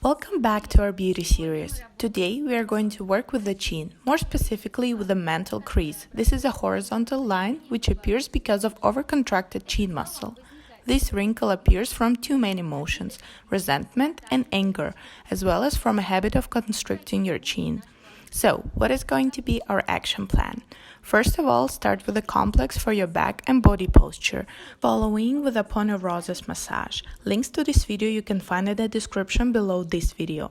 Welcome back to our beauty series. Today we are going to work with the chin, more specifically with the mental crease. This is a horizontal line which appears because of overcontracted chin muscle. This wrinkle appears from two main emotions, resentment and anger, as well as from a habit of constricting your chin. So, what is going to be our action plan? First of all, start with a complex for your back and body posture, following with a ponerosis massage. Links to this video you can find in the description below this video.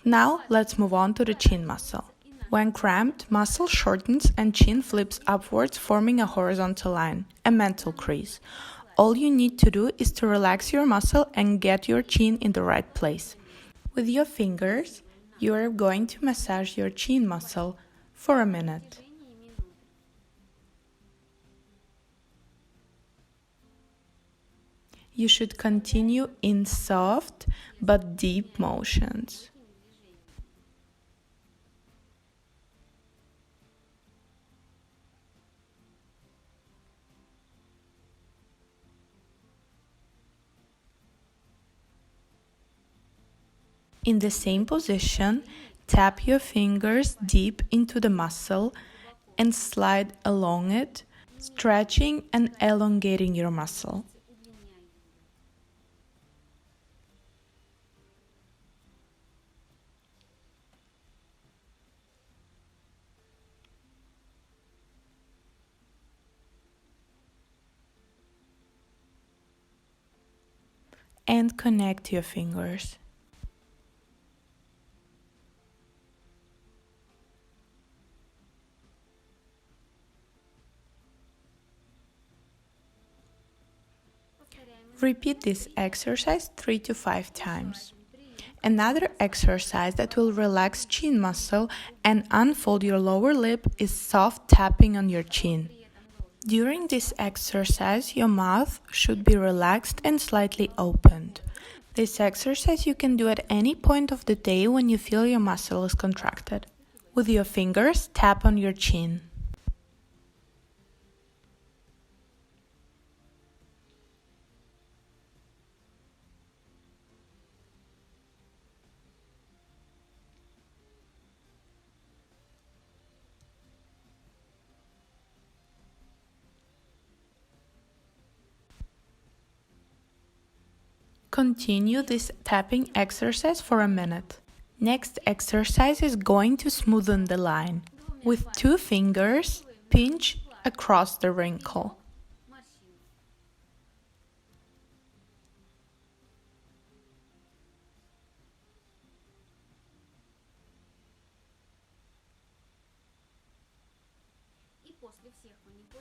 Now, let's move on to the chin muscle. When cramped, muscle shortens and chin flips upwards, forming a horizontal line, a mental crease. All you need to do is to relax your muscle and get your chin in the right place. With your fingers, you are going to massage your chin muscle for a minute. You should continue in soft but deep motions. In the same position, tap your fingers deep into the muscle and slide along it, stretching and elongating your muscle. And connect your fingers. Repeat this exercise 3 to 5 times. Another exercise that will relax chin muscle and unfold your lower lip is soft tapping on your chin. During this exercise, your mouth should be relaxed and slightly opened. This exercise you can do at any point of the day when you feel your muscle is contracted. With your fingers, tap on your chin. Continue this tapping exercise for a minute. Next exercise is going to smoothen the line. With 2 fingers, pinch across the wrinkle.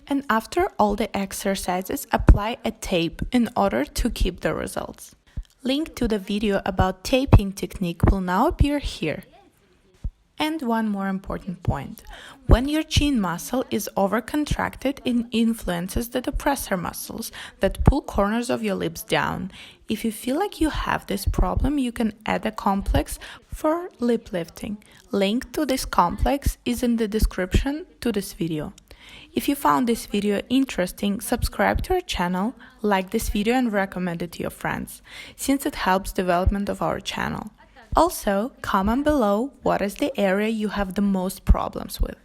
And after all the exercises, apply a tape in order to keep the results. Link to the video about taping technique will now appear here. And one more important point. When your chin muscle is overcontracted, it influences the depressor muscles that pull corners of your lips down. If you feel like you have this problem, you can add a complex for lip lifting. Link to this complex is in the description to this video. If you found this video interesting, subscribe to our channel, like this video and recommend it to your friends, since it helps development of our channel. Also, comment below what is the area you have the most problems with.